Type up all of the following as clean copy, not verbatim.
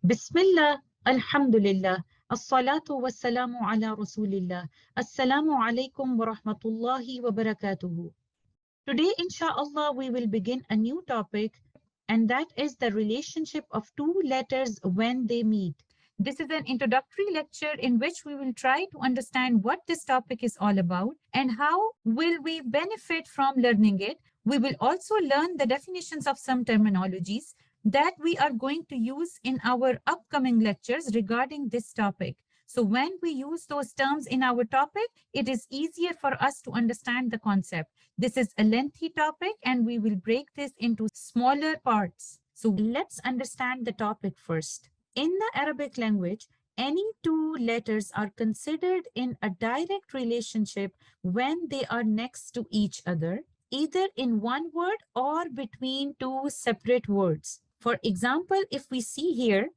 Bismillah, Alhamdulillah, As-salatu was-salamu ala Rasulillah. Assalamu alaikum wa rahmatullahi wa barakatuhu. Today, inshallah, we will begin a new topic, and that is the relationship of two letters when they meet. This is an introductory lecture in which we will try to understand what this topic is all about and how will we benefit from learning it. We will also learn the definitions of some terminologies that we are going to use in our upcoming lectures regarding this topic. So when we use those terms in our topic, it is easier for us to understand the concept. This is a lengthy topic and we will break this into smaller parts. So let's understand the topic first. In the Arabic language, any two letters are considered in a direct relationship when they are next to each other, either in one word or between two separate words. For example, if we see here,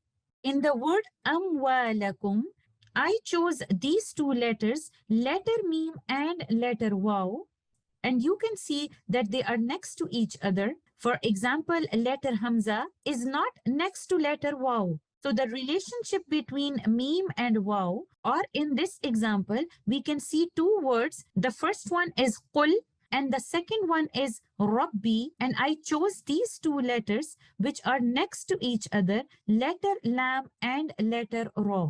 in the word amwalakum, I chose these two letters, letter meme and letter waw, and you can see that they are next to each other. For example, letter hamza is not next to letter waw. So the relationship between meme and waw, or in this example, we can see two words. The first one is qul and the second one is Rabbi, and I chose these two letters which are next to each other, letter lam and letter ra.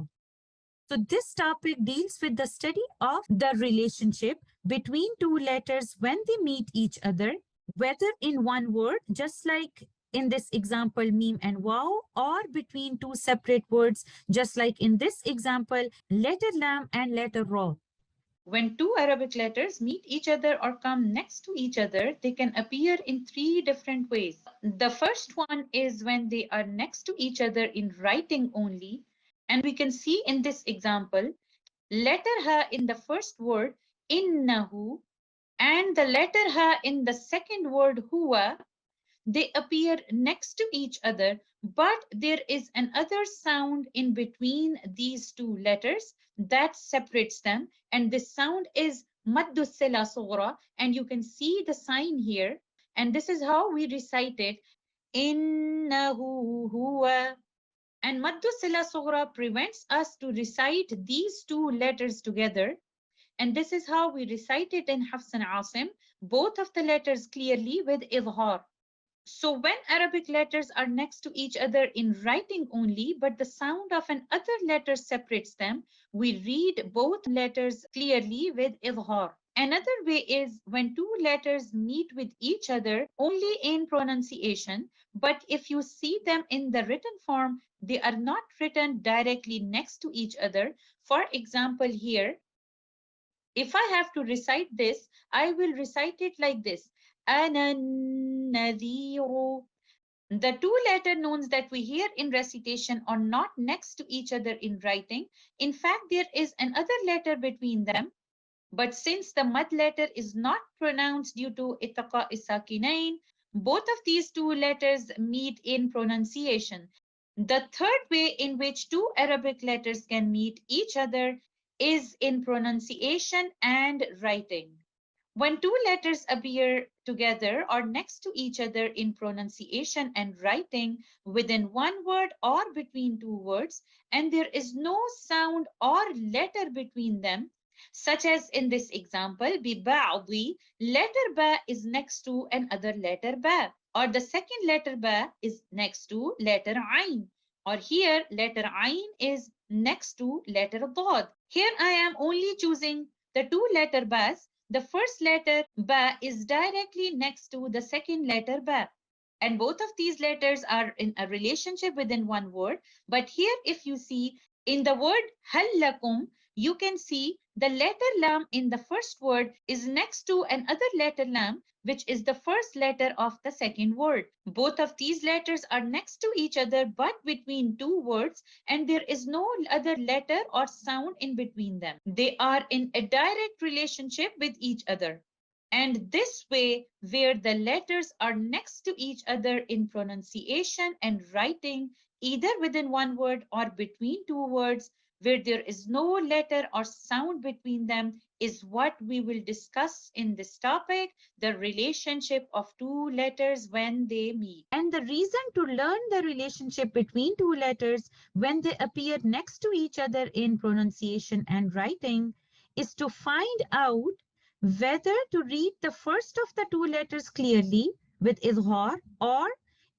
So this topic deals with the study of the relationship between two letters when they meet each other, whether in one word, just like in this example, meme and wow, or between two separate words, just like in this example, letter lam and letter ra. When two Arabic letters meet each other or come next to each other, they can appear in three different ways. The first one is when they are next to each other in writing only. And we can see in this example, letter ha in the first word, innahu, and the letter ha in the second word, huwa. They appear next to each other, but there is another sound in between these two letters that separates them. And this sound is maddu sila sughra, and you can see the sign here. And this is how we recite it. Innahu huwa. And maddu sila sughra prevents us to recite these two letters together. And this is how we recite it in Hafs and Asim, both of the letters clearly with idgham. So when Arabic letters are next to each other in writing only, but the sound of another letter separates them, we read both letters clearly with idgham. Another way is when two letters meet with each other only in pronunciation, but if you see them in the written form, they are not written directly next to each other. For example, here, if I have to recite this, I will recite it like this. أنا النذير. The two letter notes that we hear in recitation are not next to each other in writing. In fact, there is another letter between them. But since the mad letter is not pronounced due to ittaqa isakinain, both of these two letters meet in pronunciation. The third way in which two Arabic letters can meet each other is in pronunciation and writing. When two letters appear together or next to each other in pronunciation and writing within one word or between two words, and there is no sound or letter between them, such as in this example, بِبَعْضِ, letter ba is next to another letter ba, or the second letter ba is next to letter ain, or here letter ain is next to letter dad. Here I am only choosing the two letter bas. The first letter ba is directly next to the second letter ba. And both of these letters are in a relationship within one word. But here, if you see in the word hallakum, you can see the letter lam in the first word is next to another letter lam, which is the first letter of the second word. Both of these letters are next to each other, but between two words, and there is no other letter or sound in between them. They are in a direct relationship with each other. And this way, where the letters are next to each other in pronunciation and writing, either within one word or between two words, where there is no letter or sound between them, is what we will discuss in this topic, the relationship of two letters when they meet. And the reason to learn the relationship between two letters when they appear next to each other in pronunciation and writing is to find out whether to read the first of the two letters clearly with idgham, or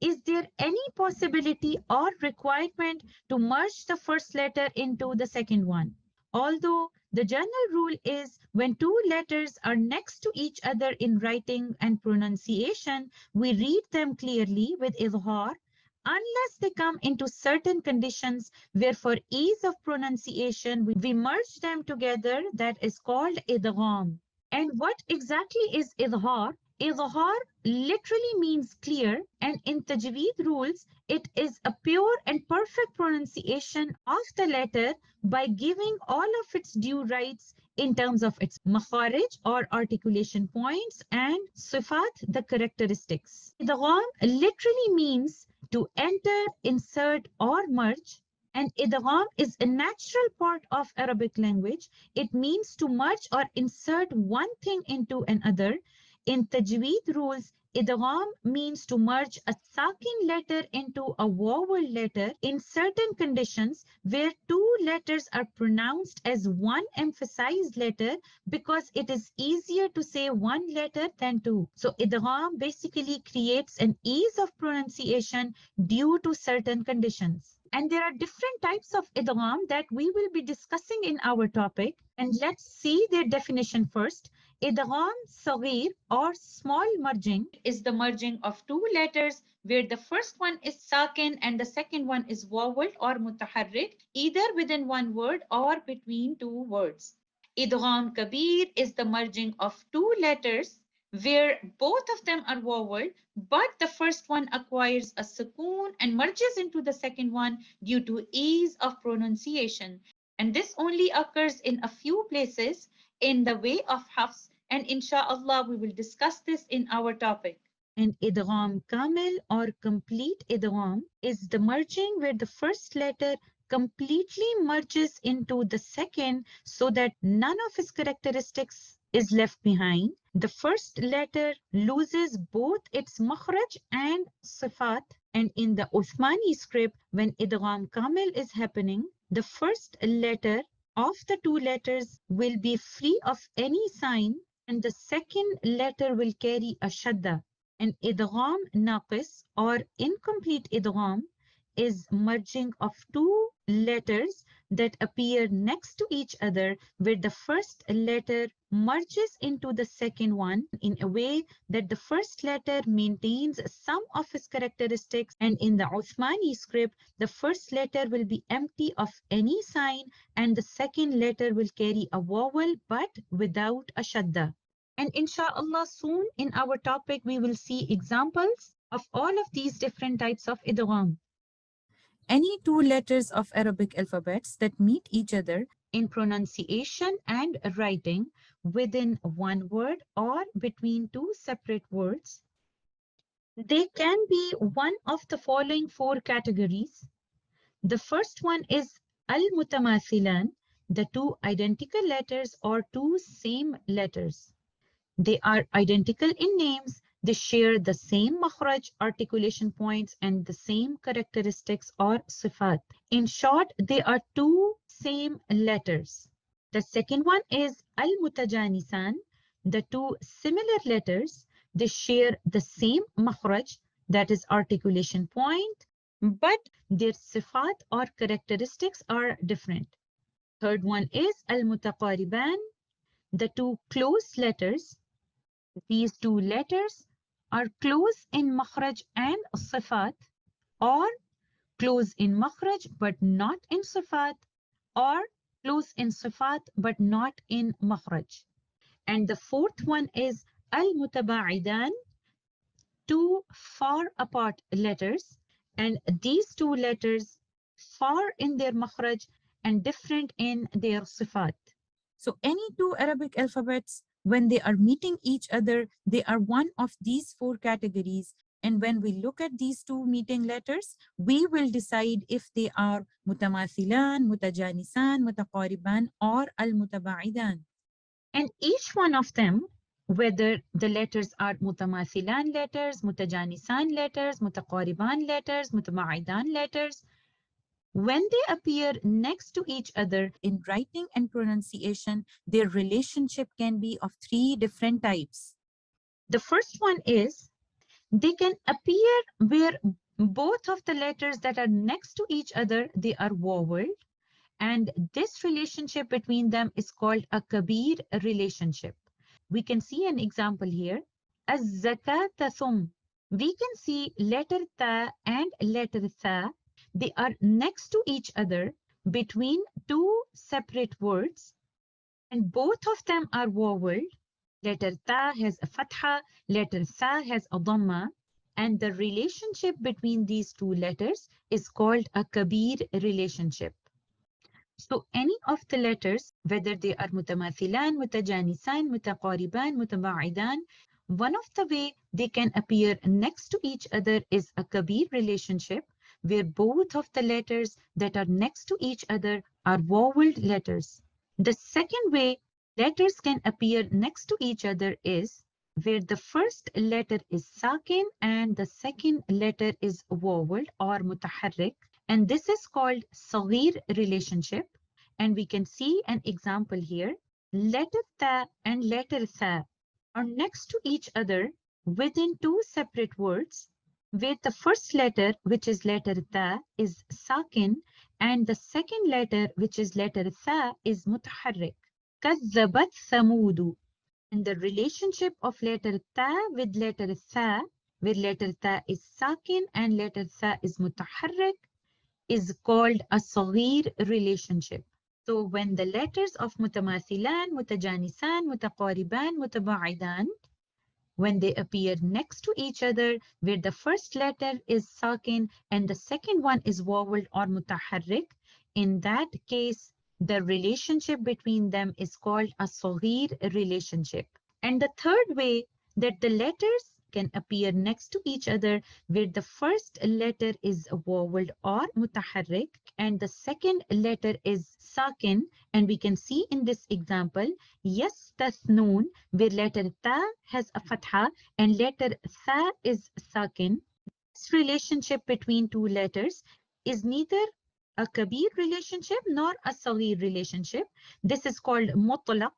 is there any possibility or requirement to merge the first letter into the second one. Although the general rule is when two letters are next to each other in writing and pronunciation, we read them clearly with idgham unless they come into certain conditions where for ease of pronunciation we merge them together, that is called idgham. And what exactly is idgham? Idgham literally means clear, and in Tajweed rules, it is a pure and perfect pronunciation of the letter by giving all of its due rights in terms of its makharij or articulation points and sifat, the characteristics. Idgham literally means to enter, insert, or merge. And idgham is a natural part of Arabic language. It means to merge or insert one thing into another. In Tajweed rules, idgham means to merge a sakin letter into a vowel letter in certain conditions where two letters are pronounced as one emphasized letter because it is easier to say one letter than two. So idgham basically creates an ease of pronunciation due to certain conditions. And there are different types of idgham that we will be discussing in our topic. And let's see their definition first. Idgham saghir or small merging is the merging of two letters where the first one is sakin and the second one is vowel or mutaharrik, either within one word or between two words. Idgham kabir is the merging of two letters where both of them are vowel, but the first one acquires a sukoon and merges into the second one due to ease of pronunciation. And this only occurs in a few places in the way of hafs, and inshallah we will discuss this in our topic. And idgham kamil or complete idgham is the merging where the first letter completely merges into the second so that none of its characteristics is left behind. The first letter loses both its makhraj and sifat. And in the Uthmani script, when idgham kamil is happening, the first letter of the two letters will be free of any sign and the second letter will carry a shadda. And idgham naqis or incomplete idgham is merging of two letters that appear next to each other where the first letter merges into the second one in a way that the first letter maintains some of its characteristics, and in the Uthmani script the first letter will be empty of any sign and the second letter will carry a vowel but without a shadda. And inshallah soon in our topic we will see examples of all of these different types of idgham. Any two letters of Arabic alphabets that meet each other in pronunciation and writing within one word or between two separate words, they can be one of the following four categories. The first one is al-mutamathilan, the two identical letters or two same letters. They are identical in names. They share the same makhraj, articulation points, and the same characteristics or sifat. In short, they are two same letters. The second one is al-mutajanisan, the two similar letters. They share the same makhraj, that is articulation point, but their sifat or characteristics are different. Third one is al-mutaqariban, the two close letters. These two letters are close in makhraj and sifat, or close in makhraj but not in sifat, or close in sifat but not in makhraj. And the fourth one is al-mutabaidan, two far apart letters, and these two letters far in their makhraj and different in their sifat. So any two Arabic alphabets, when they are meeting each other, they are one of these four categories. And when we look at these two meeting letters, we will decide if they are mutamathilan, mutajanisan, mutaqariban, or al-mutabaidan. And each one of them, whether the letters are mutamathilan letters, mutajanisan letters, mutaqariban letters, mutabaidan letters, when they appear next to each other in writing and pronunciation, their relationship can be of three different types. The first one is they can appear where both of the letters that are next to each other, they are vowel. And this relationship between them is called a kabir relationship. We can see an example here. Az-zakat thum. We can see letter ta and letter tha. They are next to each other between two separate words, and both of them are vowel. Letter ta has a fatha, letter tha has a dhamma, and the relationship between these two letters is called a kabir relationship. So any of the letters, whether they are mutamathilan, mutajanisan, mutaqariban, mutabaidan, one of the way they can appear next to each other is a kabir relationship, where both of the letters that are next to each other are voweled letters. The second way letters can appear next to each other is where the first letter is sakin and the second letter is voweled or mutaharrik. And this is called Saghir relationship. And we can see an example here. Letter ta and letter tha are next to each other within two separate words, where the first letter, which is letter ta, is sakin, and the second letter, which is letter tha, is mutaharrik. كذبت ثمود. And the relationship of letter ta with letter tha, where letter ta is sakin and letter tha is mutaharrik, is called a saghir relationship. So when the letters of mutamathilan, mutajanisan, mutaqariban, mutabaidan, when they appear next to each other, where the first letter is sakin and the second one is vowel or mutaharrik, in that case, the relationship between them is called a saghir relationship. And the third way that the letters can appear next to each other, where the first letter is vowel or mutaharrik and the second letter is sakin, and we can see in this example, yastathnun, where letter ta has a fatha and letter tha is sakin. This relationship between two letters is neither a kabir relationship nor a saghir relationship. This is called mutlaq,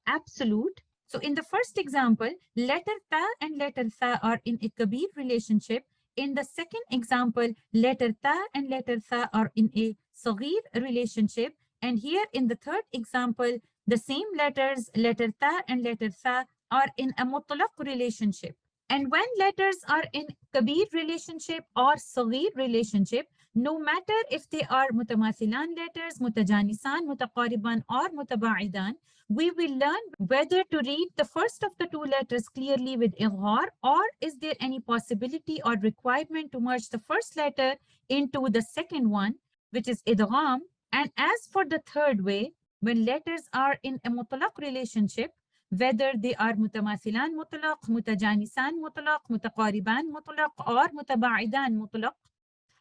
absolute. So in the first example, letter ta and letter tha are in a kabir relationship. In the second example, letter ta and letter tha are in a saghir relationship. And here in the third example, the same letters, letter ta and letter tha, are in a mutlaq relationship. And when letters are in kabir relationship or saghir relationship, no matter if they are mutamathilan letters, mutajanisan, mutaqariban, or mutabaidan, we will learn whether to read the first of the two letters clearly with idgham, or is there any possibility or requirement to merge the first letter into the second one, which is idgham. And as for the third way, when letters are in a mutlaq relationship, whether they are mutamathilan mutlaq, mutajanisan mutlaq, mutaqariban mutlaq, or mutabaidan mutlaq,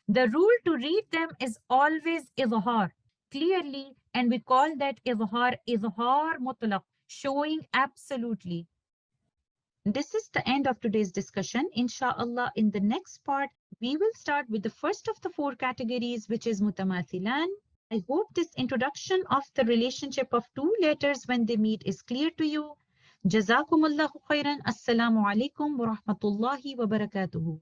the rule to read them is always izhar, clearly, and we call that izhar mutlaq, showing absolutely. This is the end of today's discussion. Inshallah, in the next part, we will start with the first of the four categories, which is mutamathilan. I hope this introduction of the relationship of two letters when they meet is clear to you. Jazakumullahu khairan. Assalamu alaikum wa rahmatullahi wa barakatuhu.